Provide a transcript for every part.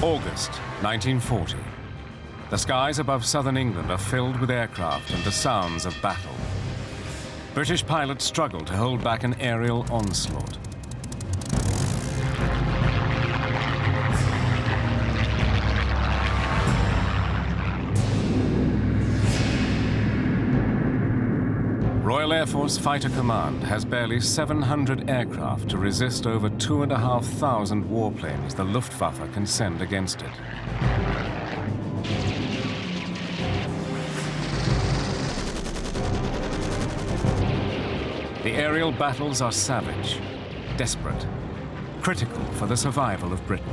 August 1940. The skies above southern England are filled with aircraft and the sounds of battle. British pilots struggle to hold back an aerial onslaught. Royal Air Force Fighter Command has barely 700 aircraft to resist over 2,500 warplanes the Luftwaffe can send against it. The aerial battles are savage, desperate, critical for the survival of Britain.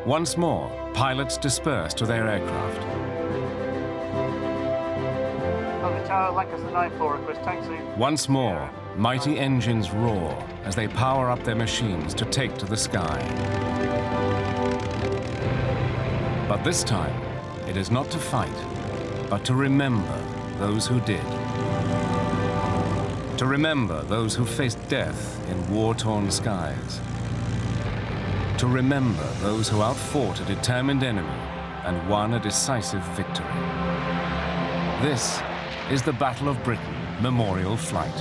Once more, pilots disperse to their aircraft. Lancaster 94, request taxi. Once more, mighty engines roar as they power up their machines to take to the sky. But this time, it is not to fight, but to remember those who did. To remember those who faced death in war-torn skies. To remember those who outfought a determined enemy and won a decisive victory. This is the Battle of Britain Memorial Flight.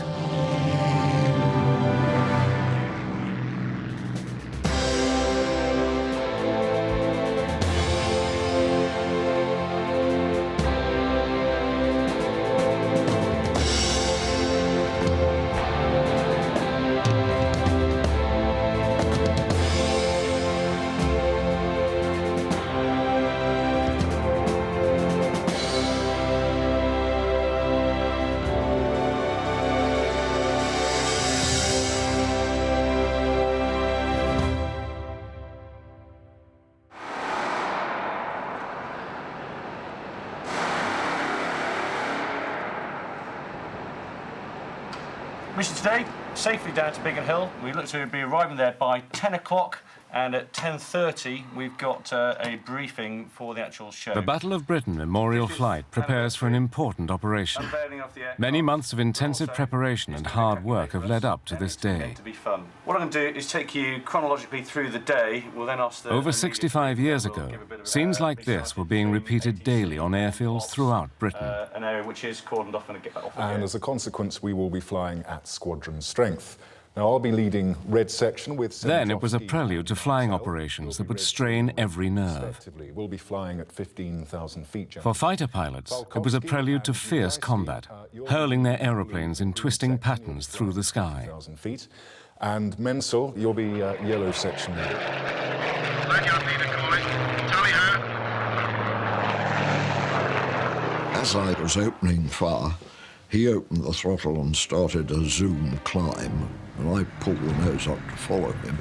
Mission today, safely down to Biggin Hill. We look to be arriving there by 10 o'clock, and at 10:30 we've got a briefing for the actual show. The Battle of Britain Memorial Flight prepares for an important operation. Many months of intensive preparation and hard work have led up to this day. What I'm going to do is take you chronologically through the day. We'll then ask Over 65 years ago, scenes like this were being repeated daily on airfields throughout Britain. An area which is cordoned off and as a consequence, we will be flying at squadron strength. Now, I'll be leading red section with... Then it was a prelude to flying operations that would strain every nerve. We'll be flying at 15,000 feet. For fighter pilots, it was a prelude to fierce combat, hurling their aeroplanes in twisting patterns through the sky. Feet. And Menzel, you'll be yellow section leader. As I was opening fire, he opened the throttle and started a zoom climb, and I pulled the nose up to follow him.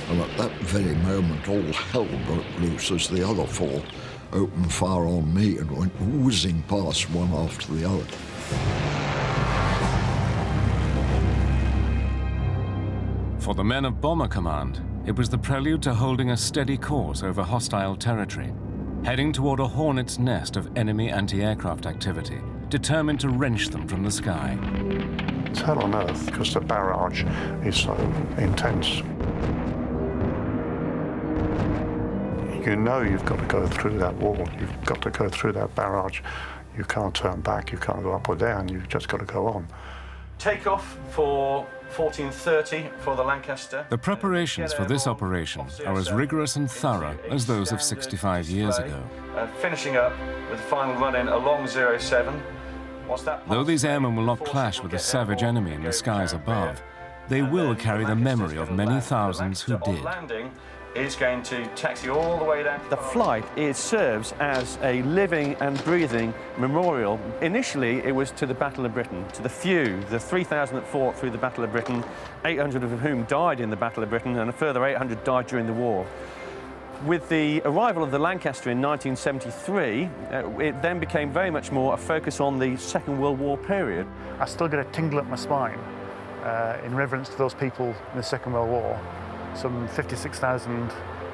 And at that very moment, all hell broke loose as the other four opened fire on me and went whizzing past one after the other. For the men of Bomber Command, it was the prelude to holding a steady course over hostile territory, heading toward a hornet's nest of enemy anti-aircraft activity, determined to wrench them from the sky. It's hell on earth because the barrage is so intense. You know you've got to go through that wall, you've got to go through that barrage. You can't turn back, you can't go up or down, you've just got to go on. Take off for 14:30 for the Lancaster. The preparations for this operation are as rigorous and thorough as those of 65 years ago. Finishing up with the final run-in along 07. Though these airmen will not clash with the savage enemy in the skies above, they will carry the memory of many thousands who did. Is going to taxi all the way down. The flight serves as a living and breathing memorial. Initially, it was to the Battle of Britain, to the few, the 3,000 that fought through the Battle of Britain, 800 of whom died in the Battle of Britain, and a further 800 died during the war. With the arrival of the Lancaster in 1973, it then became very much more a focus on the Second World War period. I still get a tingle up my spine in reverence to those people in the Second World War. Some 56,000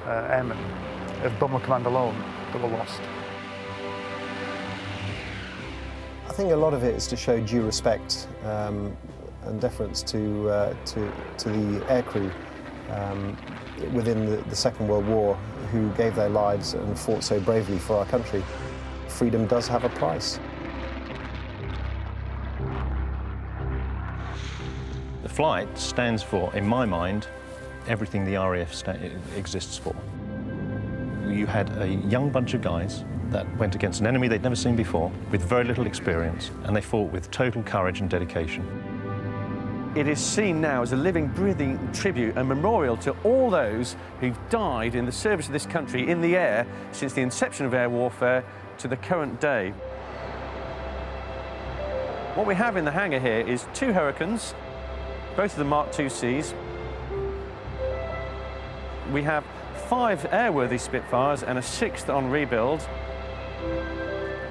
airmen of Bomber Command alone that were lost. I think a lot of it is to show due respect and deference to the aircrew within the Second World War who gave their lives and fought so bravely for our country. Freedom does have a price. The flight stands for, in my mind, everything the RAF exists for. You had a young bunch of guys that went against an enemy they'd never seen before, with very little experience, and they fought with total courage and dedication. It is seen now as a living, breathing tribute and memorial to all those who've died in the service of this country in the air since the inception of air warfare to the current day. What we have in the hangar here is 2 Hurricanes, both of them Mark IICs. We have 5 airworthy Spitfires and a 6th on rebuild.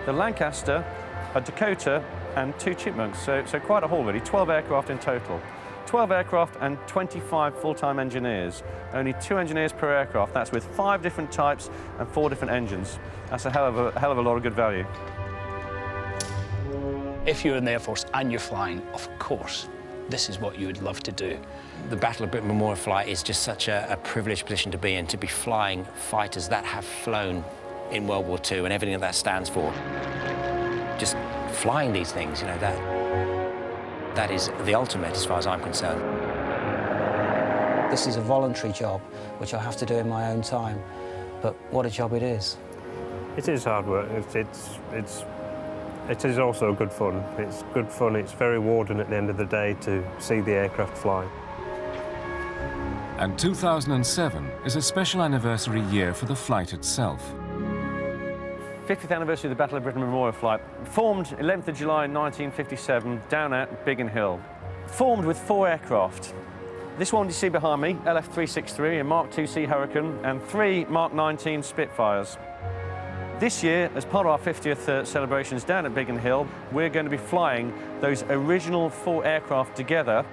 The Lancaster, a Dakota, and 2 Chipmunks, so quite a haul really, 12 aircraft in total. 12 aircraft and 25 full-time engineers. Only 2 engineers per aircraft. That's with 5 different types and 4 different engines. That's a hell of a lot of good value. If you're in the Air Force and you're flying, of course, this is what you would love to do. The Battle of Britain Memorial flight is just such a privileged position to be in, to be flying fighters that have flown in World War II and everything that stands for. Just flying these things, you know, that is the ultimate as far as I'm concerned. This is a voluntary job, which I have to do in my own time, but what a job it is. It is hard work. It is also good fun. It's good fun. It's very rewarding at the end of the day to see the aircraft fly. And 2007 is a special anniversary year for the flight itself. 50th anniversary of the Battle of Britain Memorial Flight. Formed 11th of July 1957 down at Biggin Hill. Formed with 4 aircraft. This one you see behind me, LF-363, a Mark IIC Hurricane, and 3 Mark 19 Spitfires. This year, as part of our 50th celebrations down at Biggin Hill, we're going to be flying those original 4 aircraft together.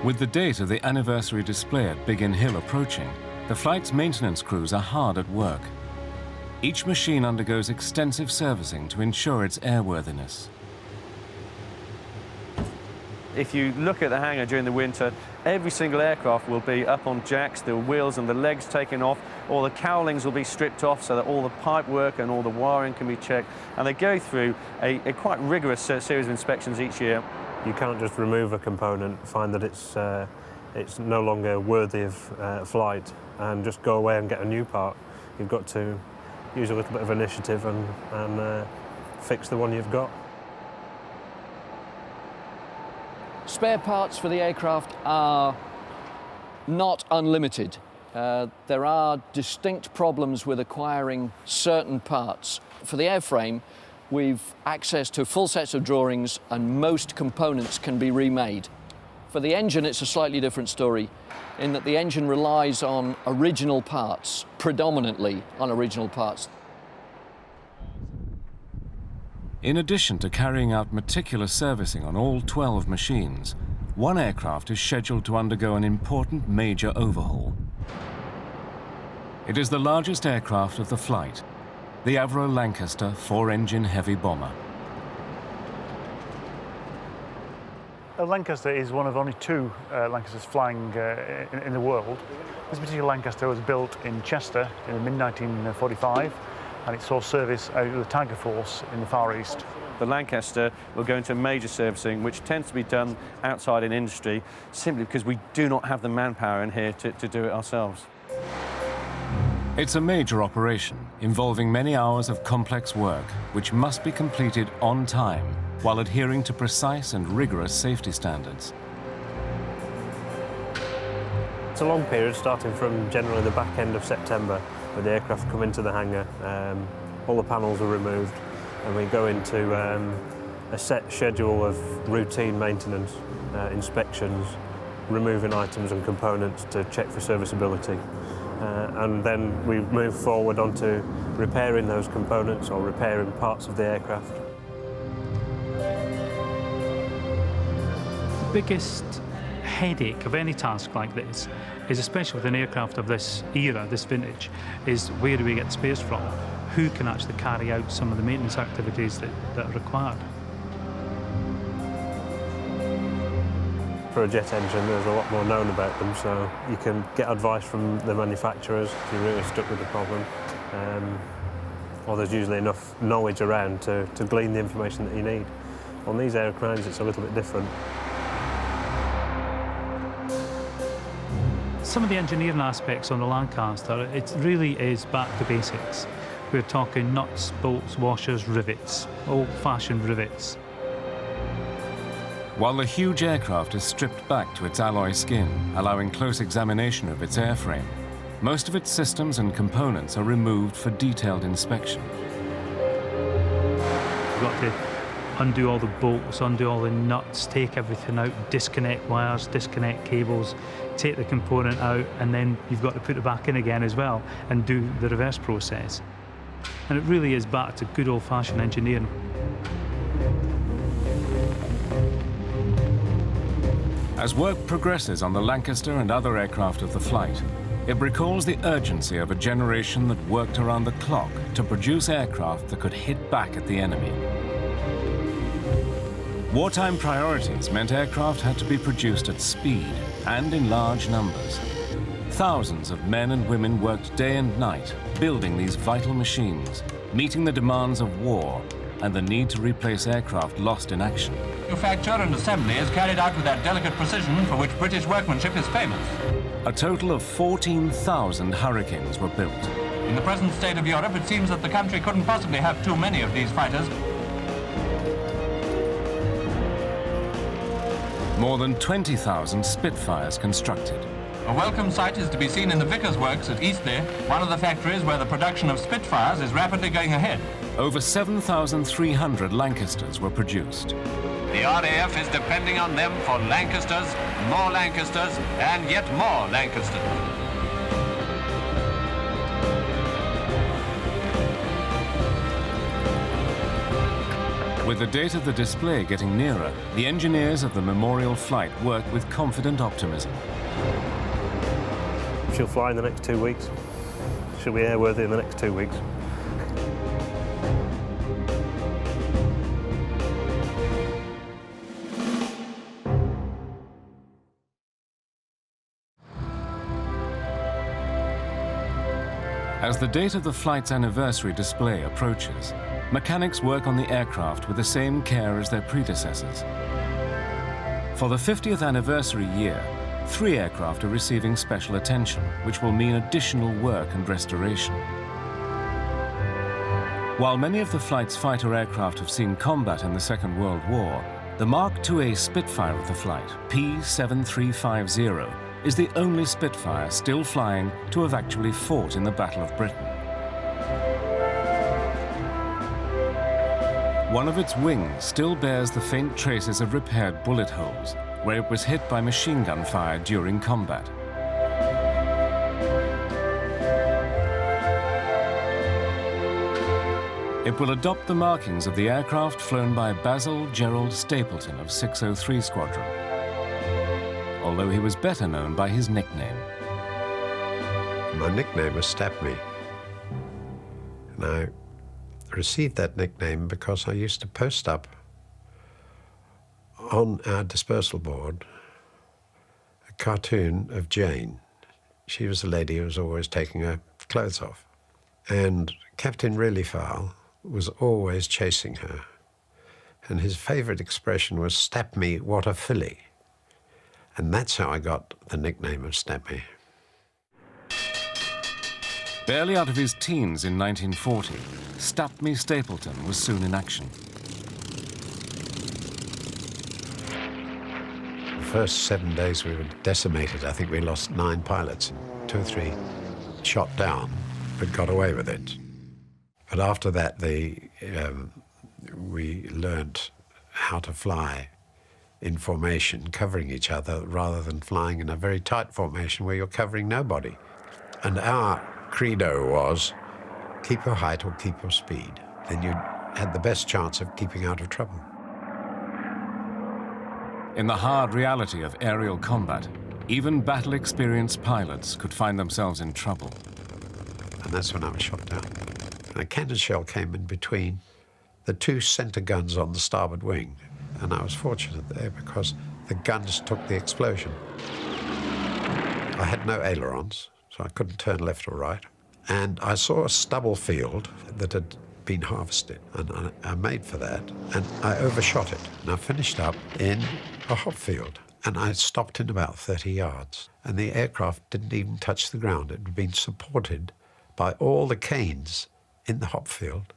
With the date of the anniversary display at Biggin Hill approaching, the flight's maintenance crews are hard at work. Each machine undergoes extensive servicing to ensure its airworthiness. If you look at the hangar during the winter, every single aircraft will be up on jacks, the wheels and the legs taken off, all the cowlings will be stripped off so that all the pipe work and all the wiring can be checked, and they go through a quite rigorous series of inspections each year. You can't just remove a component, find that it's no longer worthy of flight, and just go away and get a new part. You've got to use a little bit of initiative and fix the one you've got. Spare parts for the aircraft are not unlimited. There are distinct problems with acquiring certain parts. For the airframe, we've access to full sets of drawings and most components can be remade. For the engine, it's a slightly different story in that the engine relies on original parts, predominantly on original parts. In addition to carrying out meticulous servicing on all 12 machines, one aircraft is scheduled to undergo an important major overhaul. It is the largest aircraft of the flight, the Avro Lancaster 4-engine heavy bomber. A Lancaster is one of only 2 Lancasters flying in the world. This particular Lancaster was built in Chester in mid-1945, and it saw service out of the Tiger Force in the Far East. The Lancaster will go into major servicing, which tends to be done outside in industry, simply because we do not have the manpower in here to do it ourselves. It's a major operation involving many hours of complex work, which must be completed on time while adhering to precise and rigorous safety standards. It's a long period, starting from generally the back end of September, where the aircraft come into the hangar, all the panels are removed, and we go into a set schedule of routine maintenance, inspections, removing items and components to check for serviceability. And then we move forward onto repairing those components or repairing parts of the aircraft. The biggest headache of any task like this is, especially with an aircraft of this era, this vintage, is where do we get spares from? Who can actually carry out some of the maintenance activities that are required? For a jet engine, there's a lot more known about them, so you can get advice from the manufacturers if you're really stuck with the problem. Or there's usually enough knowledge around to glean the information that you need. On these aircranes, it's a little bit different. Some of the engineering aspects on the Lancaster, it really is back to basics. We're talking nuts, bolts, washers, rivets, old-fashioned rivets. While the huge aircraft is stripped back to its alloy skin, allowing close examination of its airframe, most of its systems and components are removed for detailed inspection. You've got to undo all the bolts, undo all the nuts, take everything out, disconnect wires, disconnect cables, take the component out, and then you've got to put it back in again as well and do the reverse process. And it really is back to good old-fashioned engineering. As work progresses on the Lancaster and other aircraft of the flight, it recalls the urgency of a generation that worked around the clock to produce aircraft that could hit back at the enemy. Wartime priorities meant aircraft had to be produced at speed and in large numbers. Thousands of men and women worked day and night, building these vital machines, meeting the demands of war and the need to replace aircraft lost in action. Manufacture and assembly is carried out with that delicate precision for which British workmanship is famous. A total of 14,000 Hurricanes were built. In the present state of Europe, it seems that the country couldn't possibly have too many of these fighters. More than 20,000 Spitfires constructed. A welcome sight is to be seen in the Vickers Works at Eastleigh, one of the factories where the production of Spitfires is rapidly going ahead. Over 7,300 Lancasters were produced. The RAF is depending on them for Lancasters, more Lancasters, and yet more Lancasters. With the date of the display getting nearer, the engineers of the memorial flight work with confident optimism. She'll fly in the next 2 weeks. She'll be airworthy in the next 2 weeks. As the date of the flight's anniversary display approaches, mechanics work on the aircraft with the same care as their predecessors. For the 50th anniversary year, 3 aircraft are receiving special attention, which will mean additional work and restoration. While many of the flight's fighter aircraft have seen combat in the Second World War, the Mark IIA Spitfire of the flight, P7350, is the only Spitfire still flying to have actually fought in the Battle of Britain. One of its wings still bears the faint traces of repaired bullet holes, where it was hit by machine gun fire during combat. It will adopt the markings of the aircraft flown by Basil Gerald Stapleton of 603 Squadron, although he was better known by his nickname. My nickname was Stab Me, and I received that nickname because I used to post up on our dispersal board a cartoon of Jane. She was the lady who was always taking her clothes off. And Captain Really Foul was always chasing her. And his favourite expression was, "Stab me, what a filly." And that's how I got the nickname of Stab Me. Barely out of his teens in 1940, Stab Me Stapleton was soon in action. The first 7 days we were decimated. I think we lost 9 pilots. 2 or 3 shot down, but got away with it. But after that, we learnt how to fly in formation, covering each other, rather than flying in a very tight formation where you're covering nobody. And our credo was, keep your height or keep your speed. Then you had the best chance of keeping out of trouble. In the hard reality of aerial combat, even battle-experienced pilots could find themselves in trouble. And that's when I was shot down. And a cannon shell came in between the 2 center guns on the starboard wing. And I was fortunate there because the guns took the explosion. I had no ailerons, so I couldn't turn left or right. And I saw a stubble field that had been harvested, and I made for that, and I overshot it. And I finished up in a hop field, and I stopped in about 30 yards. And the aircraft didn't even touch the ground. It had been supported by all the canes in the hop field.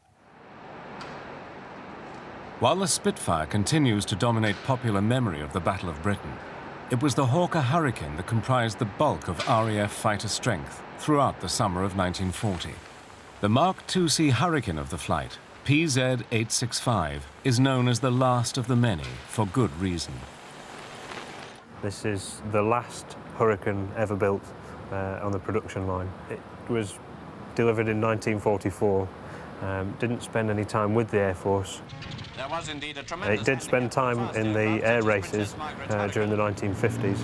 While the Spitfire continues to dominate popular memory of the Battle of Britain, it was the Hawker Hurricane that comprised the bulk of RAF fighter strength throughout the summer of 1940. The Mark IIC Hurricane of the flight, PZ-865, is known as the last of the many for good reason. This is the last Hurricane ever built on the production line. It was delivered in 1944, didn't spend any time with the Air Force. There was indeed a tremendous... It did spend time in the air races during the 1950s.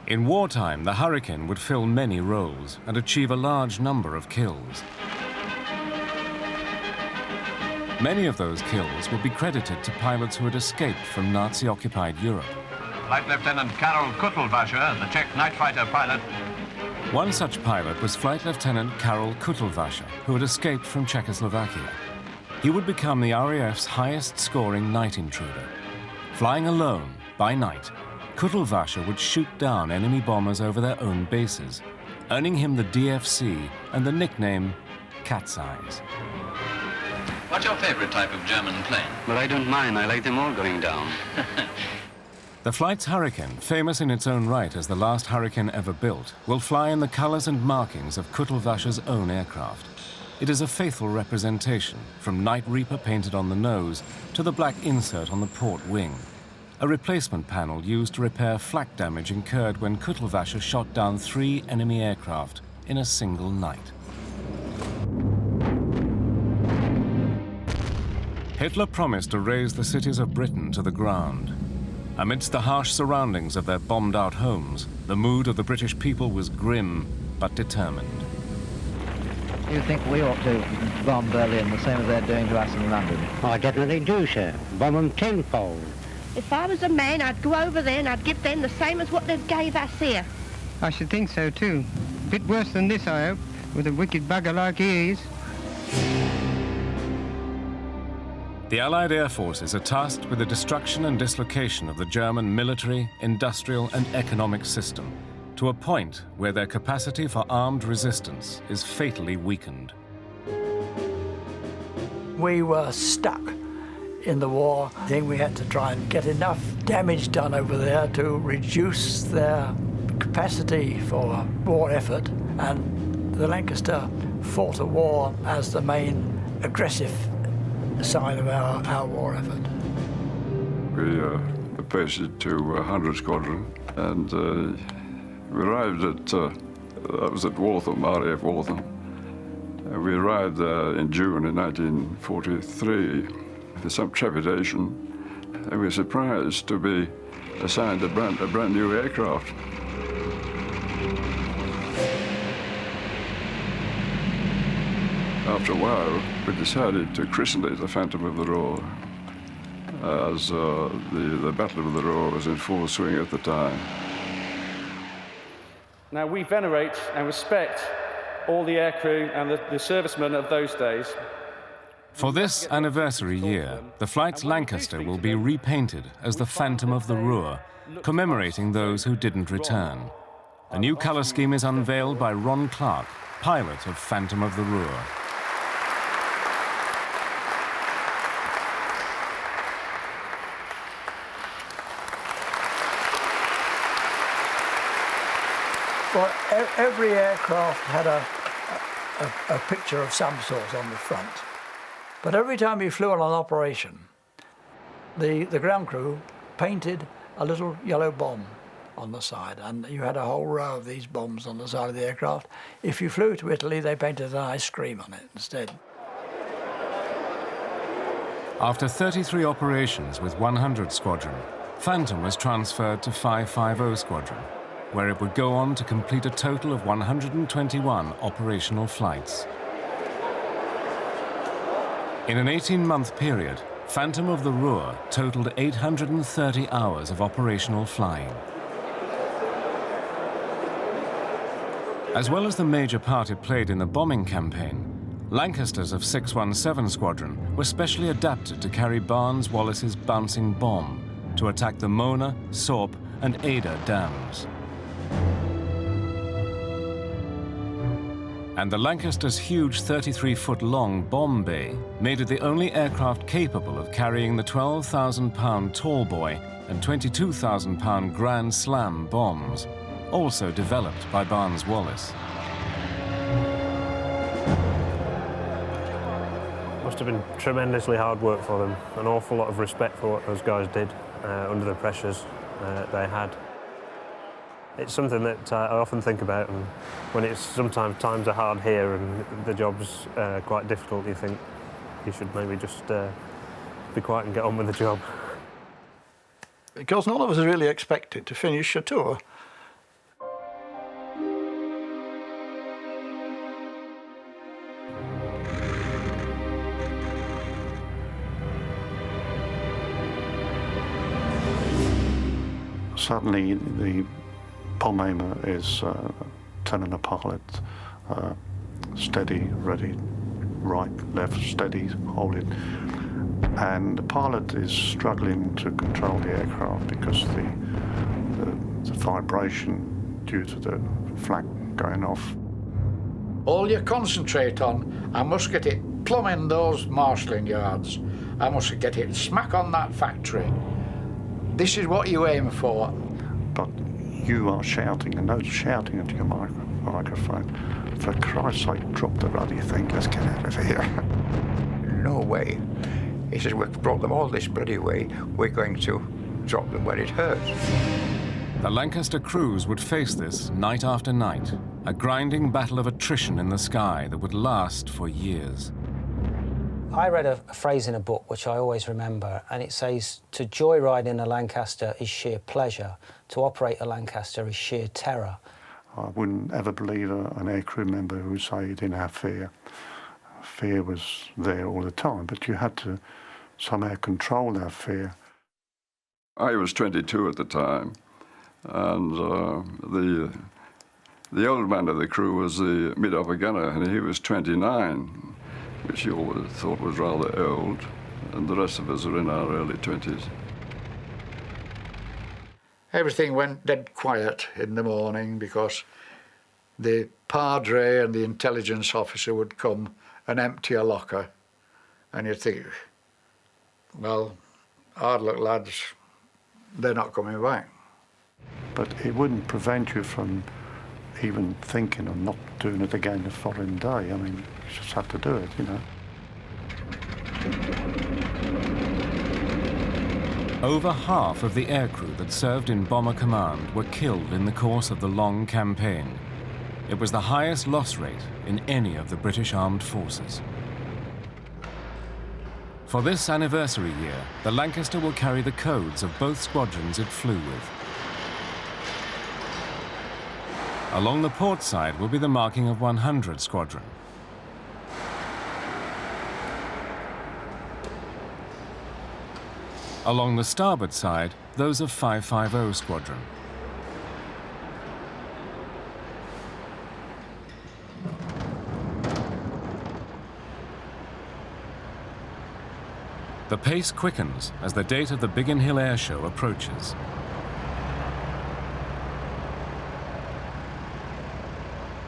In wartime, the Hurricane would fill many roles and achieve a large number of kills. Many of those kills would be credited to pilots who had escaped from Nazi-occupied Europe. Flight Lieutenant Karol Kutlwasser, the Czech night fighter pilot. One such pilot was Flight Lieutenant Karol Kutlwasser, who had escaped from Czechoslovakia. He would become the RAF's highest-scoring night intruder. Flying alone, by night, Kutlwasser would shoot down enemy bombers over their own bases, earning him the DFC and the nickname Cat's Eyes. What's your favorite type of German plane? Well, I don't mind. I like them all going down. The flight's Hurricane, famous in its own right as the last Hurricane ever built, will fly in the colors and markings of Kutlwasser's own aircraft. It is a faithful representation, from Night Reaper painted on the nose to the black insert on the port wing, a replacement panel used to repair flak damage incurred when Kutlwasser shot down 3 enemy aircraft in a single night. Hitler promised to raze the cities of Britain to the ground. Amidst the harsh surroundings of their bombed-out homes, the mood of the British people was grim but determined. You think we ought to bomb Berlin the same as they're doing to us in London? I definitely do, sir. Bomb them tenfold. If I was a man, I'd go over there and I'd give them the same as what they gave us here. I should think so, too. A bit worse than this, I hope, with a wicked bugger like he is. The Allied air forces are tasked with the destruction and dislocation of the German military, industrial and economic system, to a point where their capacity for armed resistance is fatally weakened. We were stuck in the war. I think we had to try and get enough damage done over there to reduce their capacity for war effort, and the Lancaster fought a war as the main aggressive side of our war effort. We were posted to 100 Squadron, and we arrived at, that was at Waltham, RAF Waltham. We arrived there in June in 1943 with some trepidation, and we were surprised to be assigned a brand new aircraft. After a while, we decided to christen it the Phantom of the Ruhr, as the Battle of the Ruhr was in full swing at the time. Now, we venerate and respect all the aircrew and the servicemen of those days. For this anniversary year, the flight's Lancaster will be repainted as the Phantom of the Ruhr, commemorating those who didn't return. A new color scheme is unveiled by Ron Clark, pilot of Phantom of the Ruhr. Well, every aircraft had a picture of some sort on the front. But every time you flew on an operation, the ground crew painted a little yellow bomb on the side, and you had a whole row of these bombs on the side of the aircraft. If you flew to Italy, they painted an ice cream on it instead. After 33 operations with 100 Squadron, Phantom was transferred to 550 Squadron, where it would go on to complete a total of 121 operational flights. In an 18-month period, Phantom of the Ruhr totaled 830 hours of operational flying. As well as the major part it played in the bombing campaign, Lancasters of 617 Squadron were specially adapted to carry Barnes-Wallis's bouncing bomb to attack the Mona, Sorp, and Ada dams. And the Lancaster's huge 33-foot-long bomb bay made it the only aircraft capable of carrying the 12,000-pound Tallboy and 22,000-pound Grand Slam bombs, also developed by Barnes-Wallis. Must have been tremendously hard work for them. An awful lot of respect for what those guys did under the pressures they had. It's something that I often think about, and when it's sometimes times are hard here and the job's quite difficult, you think you should maybe just be quiet and get on with the job. Because none of us really expected to finish a tour. Suddenly, the bomb aimer is telling the pilot, steady, ready, right, left, steady, hold it. And the pilot is struggling to control the aircraft because the vibration due to the flak going off. All you concentrate on, I must get it plumb in those marshalling yards. I must get it smack on that factory. This is what you aim for. But you are shouting, and those shouting into your microphone. For Christ's sake, drop the bloody thing, let's get out of here. No way. He says, we've brought them all this bloody way, we're going to drop them where it hurts. The Lancaster crews would face this night after night, a grinding battle of attrition in the sky that would last for years. I read a phrase in a book which I always remember, and it says, to joyride in a Lancaster is sheer pleasure, to operate a Lancaster is sheer terror. I wouldn't ever believe an aircrew member who would say he didn't have fear. Fear was there all the time, but you had to somehow control that fear. I was 22 at the time, and the old man of the crew was the mid-upper gunner, and he was 29. Which you always thought was rather old, and the rest of us are in our early 20s. Everything went dead quiet in the morning because the padre and the intelligence officer would come and empty a locker, and you'd think, well, hard luck, lads, they're not coming back. But it wouldn't prevent you from even thinking of not doing it again the following day. I mean, you just have to do it, you know. Over half of the aircrew that served in Bomber Command were killed in the course of the long campaign. It was the highest loss rate in any of the British Armed Forces. For this anniversary year, the Lancaster will carry the codes of both squadrons it flew with. Along the port side will be the marking of 100 Squadron. Along the starboard side, those of 550 Squadron. The pace quickens as the date of the Biggin Hill Air Show approaches.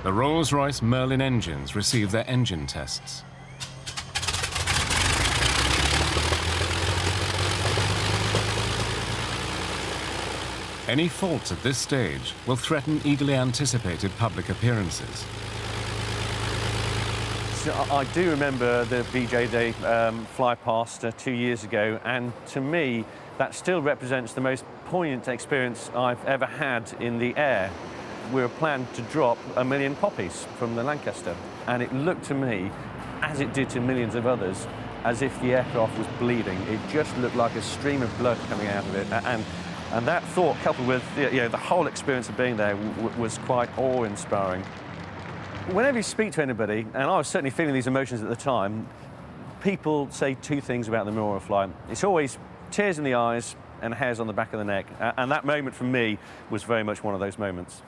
The Rolls-Royce Merlin engines receive their engine tests. Any faults at this stage will threaten eagerly anticipated public appearances. So I do remember the VJ Day fly past 2 years ago, and to me, that still represents the most poignant experience I've ever had in the air. We were planned to drop 1 million poppies from the Lancaster, and it looked to me, as it did to millions of others, as if the aircraft was bleeding. It just looked like a stream of blood coming out of it, and that thought, coupled with the whole experience of being there, was quite awe-inspiring. Whenever you speak to anybody, and I was certainly feeling these emotions at the time, people say two things about the memorial flight. It's always tears in the eyes and hairs on the back of the neck. And that moment for me was very much one of those moments.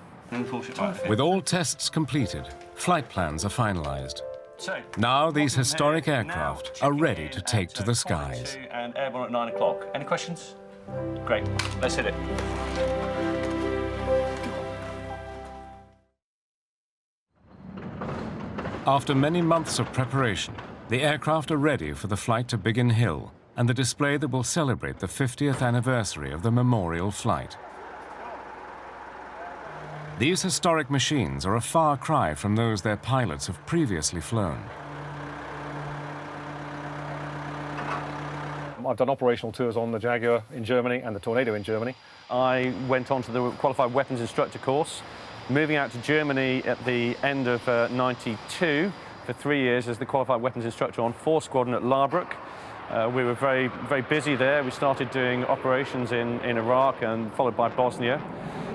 With all tests completed, flight plans are finalised. Now these historic aircraft are ready to take to the skies. And airborne at 9 o'clock. Any questions? Great, let's hit it. After many months of preparation, the aircraft are ready for the flight to Biggin Hill and the display that will celebrate the 50th anniversary of the memorial flight. These historic machines are a far cry from those their pilots have previously flown. I've done operational tours on the Jaguar in Germany and the Tornado in Germany. I went on to the Qualified Weapons Instructor course, moving out to Germany at the end of '92 for 3 years as the Qualified Weapons Instructor on 4 Squadron at Larbrook. We were very, very busy there. We started doing operations in Iraq and followed by Bosnia.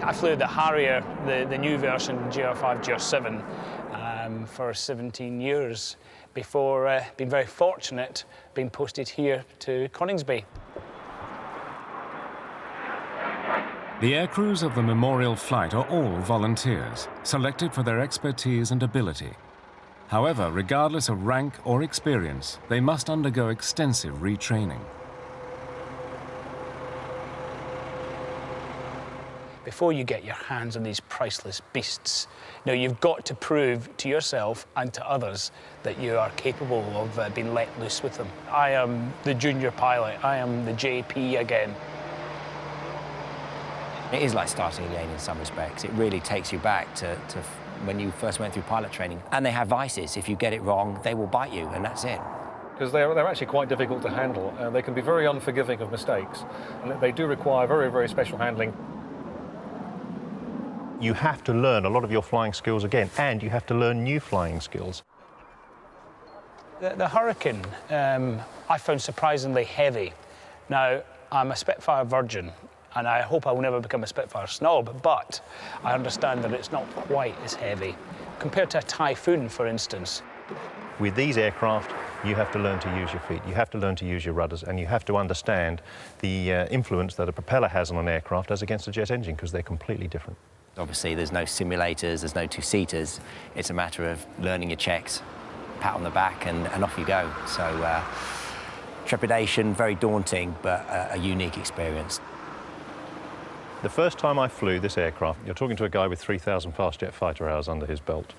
I flew the Harrier, the new version, GR5, GR7, for 17 years before being very fortunate being posted here to Coningsby. The aircrews of the memorial flight are all volunteers, selected for their expertise and ability. However, regardless of rank or experience, they must undergo extensive retraining. Before you get your hands on these priceless beasts, you've got to prove to yourself and to others that you are capable of being let loose with them. I am the junior pilot. I am the JP again. It is like starting again in some respects. It really takes you back to when you first went through pilot training. And they have vices. If you get it wrong, they will bite you, and that's it. Because they're actually quite difficult to handle. They can be very unforgiving of mistakes, and they do require very, very special handling. You have to learn a lot of your flying skills again, and you have to learn new flying skills. The Hurricane I found surprisingly heavy. Now, I'm a Spitfire virgin, and I hope I will never become a Spitfire snob, but I understand that it's not quite as heavy compared to a Typhoon, for instance. With these aircraft, you have to learn to use your feet, you have to learn to use your rudders, and you have to understand the influence that a propeller has on an aircraft as against a jet engine, because they're completely different. Obviously, there's no simulators, there's no two-seaters. It's a matter of learning your checks, pat on the back, and off you go. So, trepidation, very daunting, but a unique experience. The first time I flew this aircraft, you're talking to a guy with 3,000 fast jet fighter hours under his belt.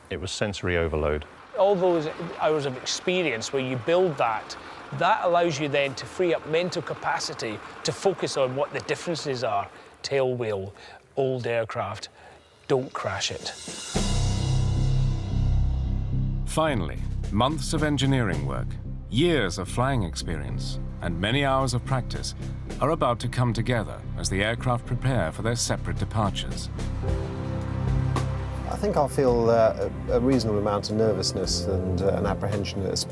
It was sensory overload. All those hours of experience where you build that allows you then to free up mental capacity to focus on what the differences are. Tailwheel, old aircraft, don't crash it. Finally, months of engineering work, years of flying experience, and many hours of practice are about to come together as the aircraft prepare for their separate departures. I think I'll feel a reasonable amount of nervousness and apprehension as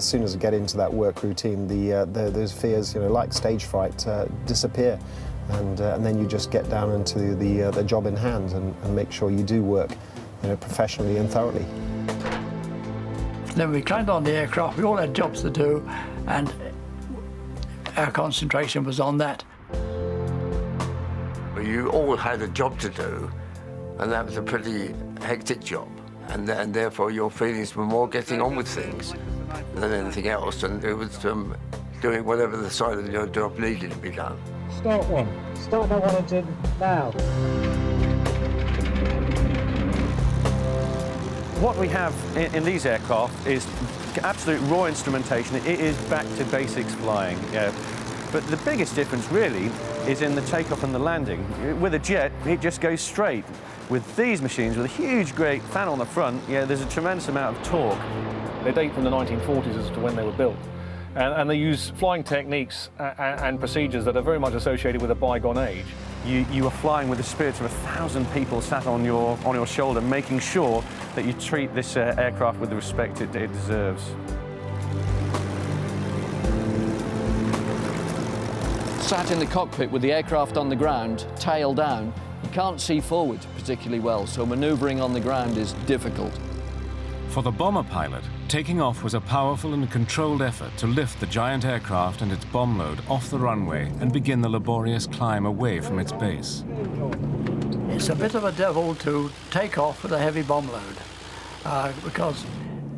soon as I get into that work routine. Those fears, like stage fright, disappear, and then you just get down into the job in hand and make sure you do work, professionally and thoroughly. Then we climbed on the aircraft. We all had jobs to do, and our concentration was on that. You all had a job to do, and that was a pretty hectic job, and therefore your feelings were more getting on with things than anything else, and it was doing whatever the side of your job needed to be done. Start one. Start that one engine now. What we have in these aircraft is absolute raw instrumentation. It is back to basics flying. But the biggest difference really is in the takeoff and the landing. With a jet, it just goes straight. With these machines, with a huge, great fan on the front, there's a tremendous amount of torque. They date from the 1940s as to when they were built. And they use flying techniques and procedures that are very much associated with a bygone age. You are flying with the spirits of 1,000 people sat on your shoulder, making sure that you treat this aircraft with the respect it deserves. Sat in the cockpit with the aircraft on the ground, tail down, you can't see forward particularly well, so manoeuvring on the ground is difficult. For the bomber pilot, taking off was a powerful and controlled effort to lift the giant aircraft and its bomb load off the runway and begin the laborious climb away from its base. It's a bit of a devil to take off with a heavy bomb load because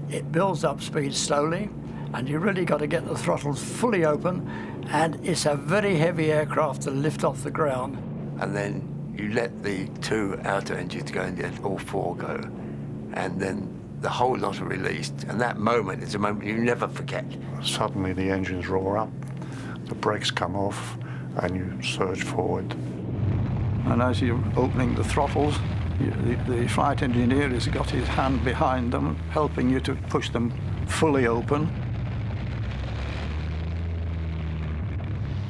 it builds up speed slowly, and you really got to get the throttles fully open, and it's a very heavy aircraft to lift off the ground. And then you let the 2 outer engines go and let all 4 go, and then the whole lot are released, and that moment is a moment you never forget. Suddenly the engines roar up, the brakes come off, and you surge forward. And as you're opening the throttles, the flight engineer has got his hand behind them, helping you to push them fully open.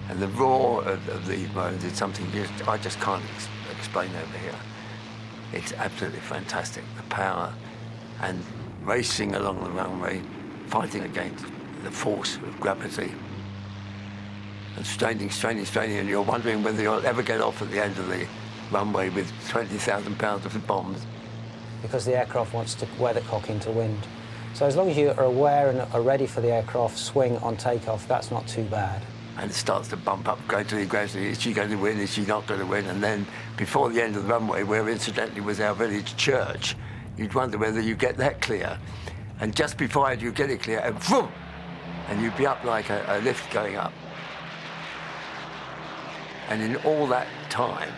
And the roar of these motors is something I just can't explain over here. It's absolutely fantastic, the power, and racing along the runway, fighting against the force of gravity, and straining, and you're wondering whether you'll ever get off at the end of the runway with 20,000 pounds of bombs. Because the aircraft wants to weathercock into wind. So as long as you are aware and are ready for the aircraft swing on takeoff, that's not too bad. And it starts to bump up gradually. Is she going to win? Is she not going to win? And then before the end of the runway, where incidentally was our village church, you'd wonder whether you get that clear. And just before you get it clear, and vroom, and you'd be up like a lift going up. And in all that time,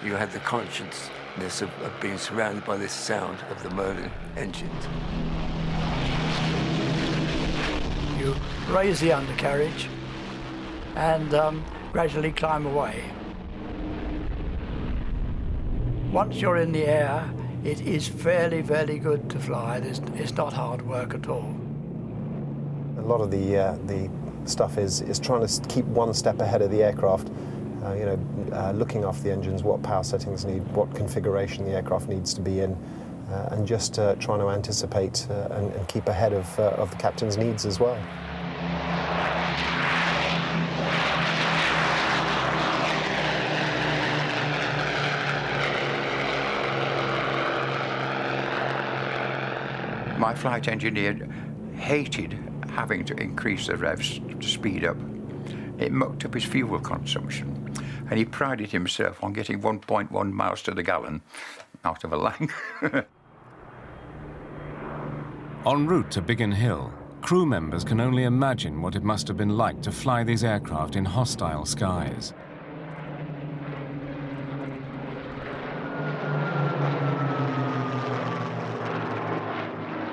you had the consciousness of being surrounded by this sound of the Merlin engines. You raise the undercarriage and gradually climb away. Once you're in the air, it is fairly good to fly. It's not hard work at all. A lot of the stuff is trying to keep one step ahead of the aircraft. Looking after the engines, what power settings need, what configuration the aircraft needs to be in, and just trying to anticipate and keep ahead of the captain's needs as well. My flight engineer hated having to increase the revs to speed up. It mucked up his fuel consumption, and he prided himself on getting 1.1 miles to the gallon out of a Lang. En route to Biggin Hill, crew members can only imagine what it must have been like to fly these aircraft in hostile skies.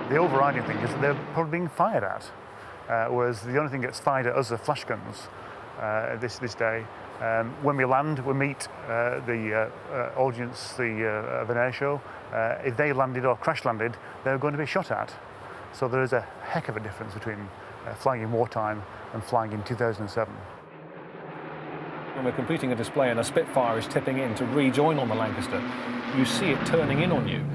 The overriding thing is that they're probably being fired at, whereas the only thing that gets fired at us are flash guns this day. When we land, we meet the audience of an air show. If they landed or crash landed, they're going to be shot at. So there is a heck of a difference between flying in wartime and flying in 2007. When we're completing a display and a Spitfire is tipping in to rejoin on the Lancaster, you see it turning in on you.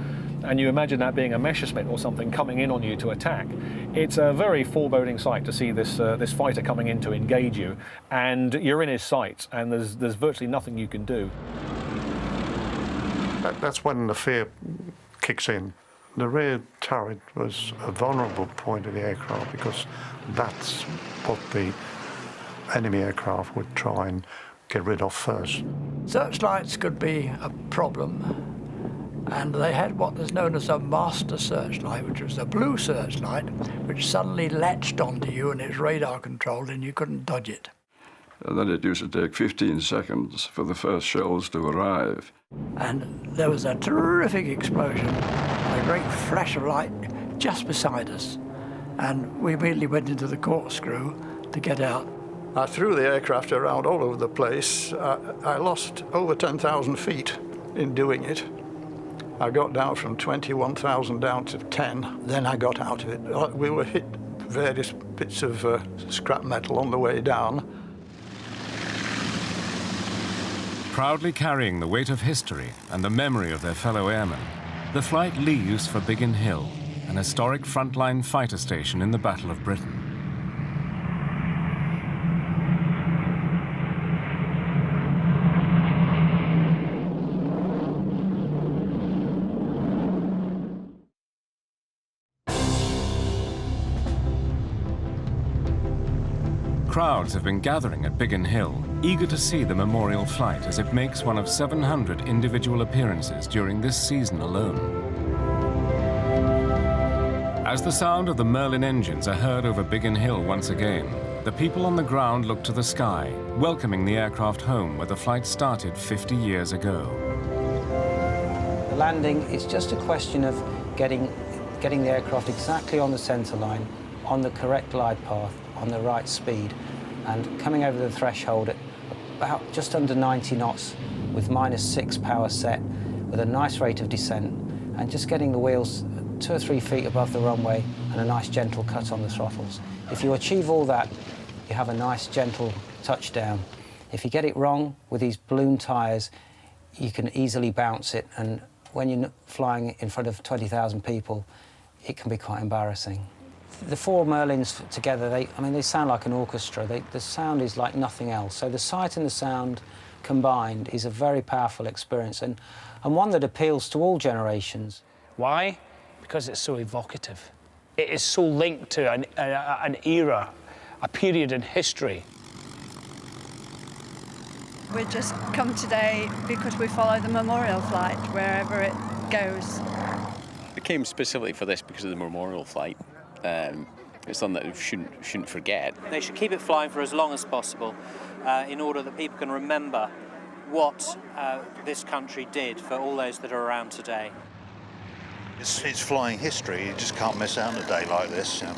And you imagine that being a Messerschmitt or something coming in on you to attack. It's a very foreboding sight to see this fighter coming in to engage you, and you're in his sights, and there's virtually nothing you can do. That's when the fear kicks in. The rear turret was a vulnerable point of the aircraft because that's what the enemy aircraft would try and get rid of first. Searchlights could be a problem. And they had what is known as a master searchlight, which was a blue searchlight, which suddenly latched onto you and it's radar controlled and you couldn't dodge it. And then it used to take 15 seconds for the first shells to arrive. And there was a terrific explosion, a great flash of light just beside us. And we immediately went into the corkscrew to get out. I threw the aircraft around all over the place. I lost over 10,000 feet in doing it. I got down from 21,000 down to 10. Then I got out of it. We were hit various bits of scrap metal on the way down. Proudly carrying the weight of history and the memory of their fellow airmen, the flight leaves for Biggin Hill, an historic frontline fighter station in the Battle of Britain. Crowds have been gathering at Biggin Hill, eager to see the memorial flight as it makes one of 700 individual appearances during this season alone. As the sound of the Merlin engines are heard over Biggin Hill once again, the people on the ground look to the sky, welcoming the aircraft home where the flight started 50 years ago. The landing is just a question of getting the aircraft exactly on the centre line, on the correct glide path, on the right speed, and coming over the threshold at about just under 90 knots with -6 power set, with a nice rate of descent, and just getting the wheels 2 or 3 feet above the runway and a nice gentle cut on the throttles. If you achieve all that, you have a nice gentle touchdown. If you get it wrong with these balloon tyres, you can easily bounce it, and when you're flying in front of 20,000 people, it can be quite embarrassing. The 4 Merlins together, they sound like an orchestra. The sound is like nothing else. So the sight and the sound combined is a very powerful experience, and one that appeals to all generations. Why? Because it's so evocative. It is so linked to an era, a period in history. We've just come today because we follow the memorial flight wherever it goes. We came specifically for this because of the memorial flight. It's something that we shouldn't forget. They should keep it flying for as long as possible in order that people can remember what this country did for all those that are around today. It's flying history. You just can't miss out on a day like this. You know.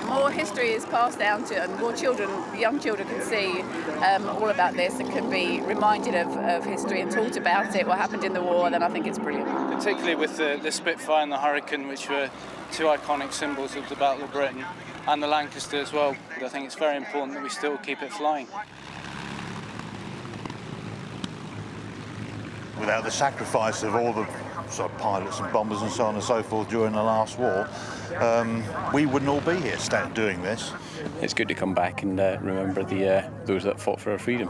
More history is passed down to, and more children, young children can see all about this and can be reminded of history and taught about it, what happened in the war, then I think it's brilliant. Particularly with the Spitfire and the Hurricane, which were 2 iconic symbols of the Battle of Britain, and the Lancaster as well. I think it's very important that we still keep it flying. Without the sacrifice of all the sort of pilots and bombers and so on and so forth during the last war, we wouldn't all be here doing this. It's good to come back and remember those that fought for our freedom.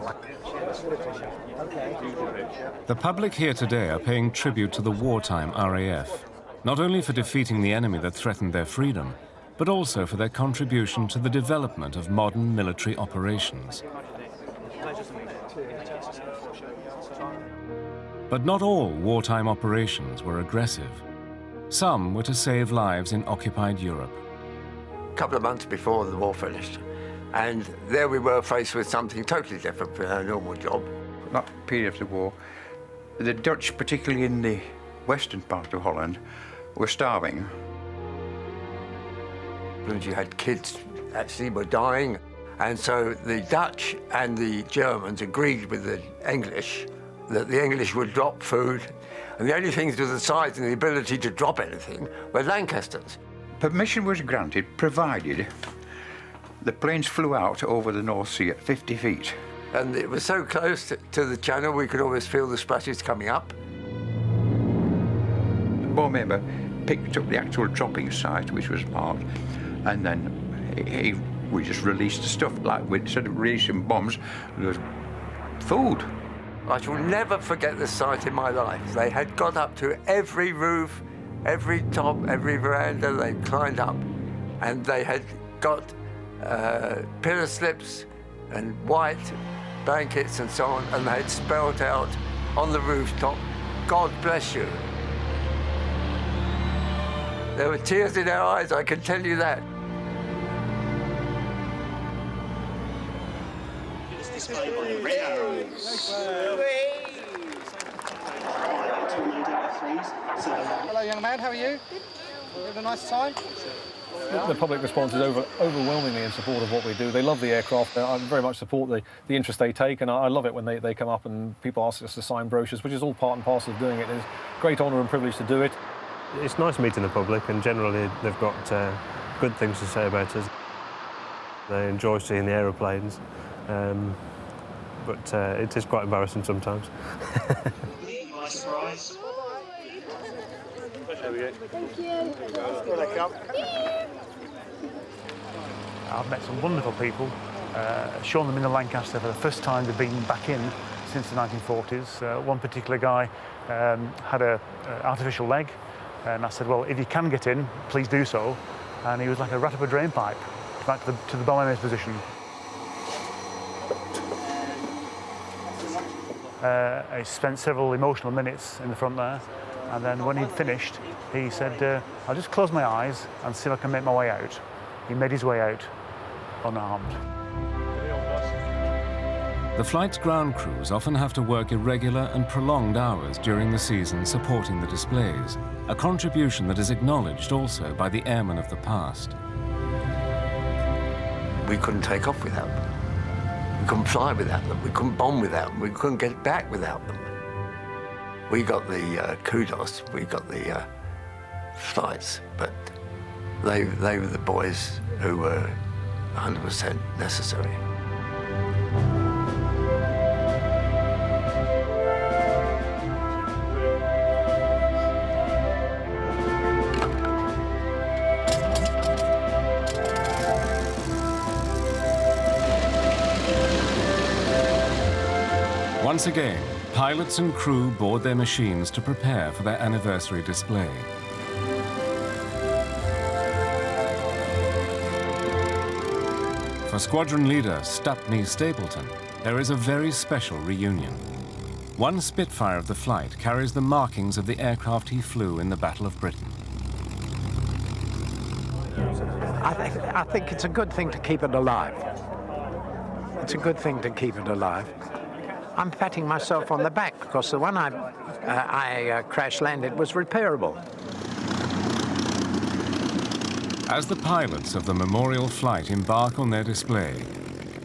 The public here today are paying tribute to the wartime RAF, not only for defeating the enemy that threatened their freedom, but also for their contribution to the development of modern military operations. But not all wartime operations were aggressive. Some were to save lives in occupied Europe. A couple of months before the war finished, and there we were faced with something totally different from our normal job. That period of the war, the Dutch, particularly in the western part of Holland, were starving. And you had kids actually were dying, and so the Dutch and the Germans agreed with the English that the English would drop food, and the only things with the size and the ability to drop anything were Lancasters. Permission was granted provided the planes flew out over the North Sea at 50 feet. And it was so close to the channel we could always feel the splashes coming up. The bomb member picked up the actual dropping site, which was marked, and then we just released the stuff, like instead of releasing bombs, there was food. I shall never forget this site in my life. They had got up to every roof, every top, every veranda they climbed up, and they had got pillar slips and white blankets and so on, and they had spelled out on the rooftop, "God bless you." There were tears in their eyes, I can tell you that. Hello, young man, how are you? You had a nice time? The public response is overwhelmingly in support of what we do. They love the aircraft. I very much support the interest they take, and I love it when they come up and people ask us to sign brochures, which is all part and parcel of doing it. It's a great honour and privilege to do it. It's nice meeting the public, and generally they've got good things to say about us. They enjoy seeing the aeroplanes, but it is quite embarrassing sometimes. Nice prize. There we go. Thank you. Here they come. I've met some wonderful people, shown them in the Lancaster for the first time they've been back in since the 1940s. One particular guy had an artificial leg, and I said, well, if you can get in, please do so. And he was like a rat up a drain pipe. back to the bomber's position. He spent several emotional minutes in the front there, and then when he'd finished, he said, I'll just close my eyes and see if I can make my way out. He made his way out unarmed. The flight's ground crews often have to work irregular and prolonged hours during the season supporting the displays, a contribution that is acknowledged also by the airmen of the past. We couldn't take off without them. We couldn't fly without them. We couldn't bomb without them. We couldn't get back without them. We got the kudos, we got the flights, but they were the boys who were 100% necessary. Once again, pilots and crew board their machines to prepare for their anniversary display. For squadron leader Stupney Stapleton, there is a very special reunion. One Spitfire of the flight carries the markings of the aircraft he flew in the Battle of Britain. I think it's a good thing to keep it alive. It's a good thing to keep it alive. I'm patting myself on the back because the one I crash landed was repairable. As the pilots of the memorial flight embark on their display,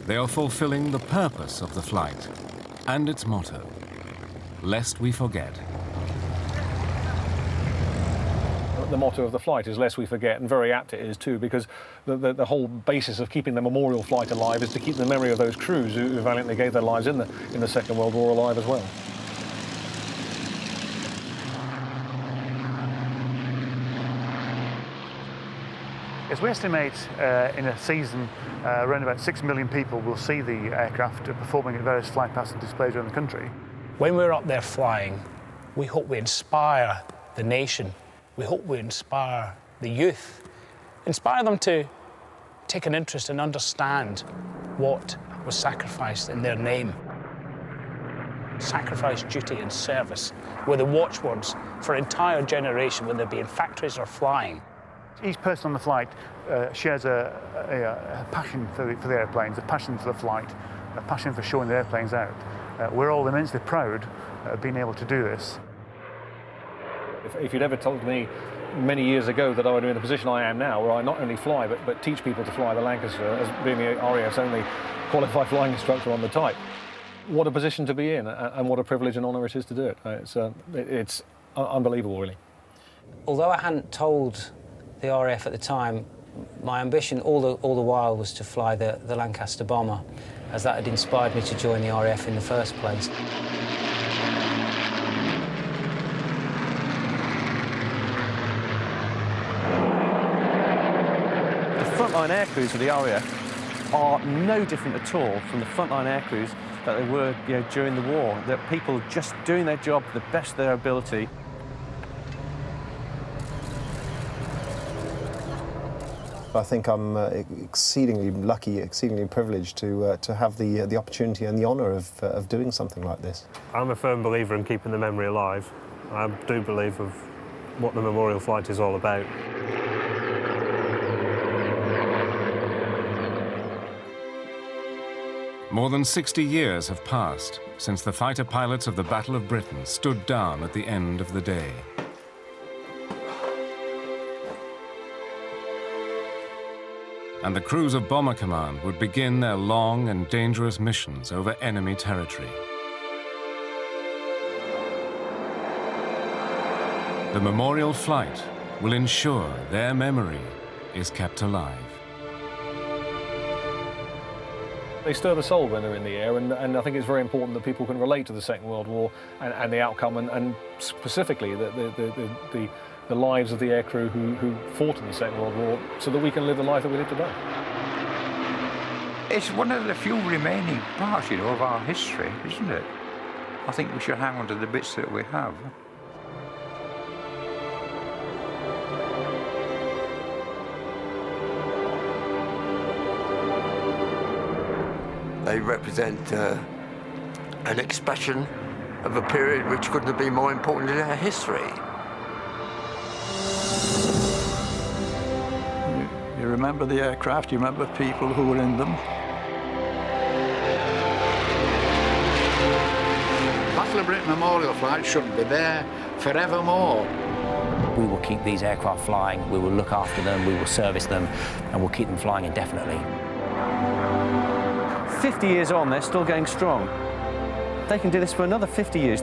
they are fulfilling the purpose of the flight and its motto, lest we forget. The motto of the flight is lest we forget, and very apt it is too, because the whole basis of keeping the memorial flight alive is to keep the memory of those crews who valiantly gave their lives in the Second World War alive as well. As we estimate in a season, around about 6 million people will see the aircraft performing at various flight paths and displays around the country. When we're up there flying, we hope we inspire the nation. We hope we inspire the youth, inspire them to take an interest and understand what was sacrificed in their name. Sacrifice, duty and service were the watchwords for an entire generation, whether they be in factories or flying. Each person on the flight shares a passion for the airplanes, a passion for the flight, a passion for showing the airplanes out. We're all immensely proud of being able to do this. If you'd ever told me many years ago that I would be in the position I am now, where I not only fly, but teach people to fly the Lancaster as being the RAF's only qualified flying instructor on the type, what a position to be in, and what a privilege and honour it is to do it. It's unbelievable, really. Although I hadn't told the RAF at the time, my ambition all the while was to fly the Lancaster bomber, as that had inspired me to join the RAF in the first place. Frontline aircrews of the RAF are no different at all from the frontline aircrews that they were during the war. That people just doing their job to the best of their ability. I think I'm exceedingly lucky, exceedingly privileged to have the opportunity and the honour of doing something like this. I'm a firm believer in keeping the memory alive. I do believe of what the memorial flight is all about. More than 60 years have passed since the fighter pilots of the Battle of Britain stood down at the end of the day. And the crews of Bomber Command would begin their long and dangerous missions over enemy territory. The memorial flight will ensure their memory is kept alive. They stir the soul when they're in the air, and I think it's very important that people can relate to the Second World War and the outcome, and specifically the lives of the aircrew who fought in the Second World War, so that we can live the life that we live today. It's one of the few remaining parts, of our history, isn't it? I think we should hang on to the bits that we have. represent an expression of a period which couldn't have been more important in our history. You remember the aircraft, you remember people who were in them. Battle of Britain Memorial Flight should be there forevermore. We will keep these aircraft flying, we will look after them, we will service them, and we'll keep them flying indefinitely. 50 years on, they're still going strong. They can do this for another 50 years.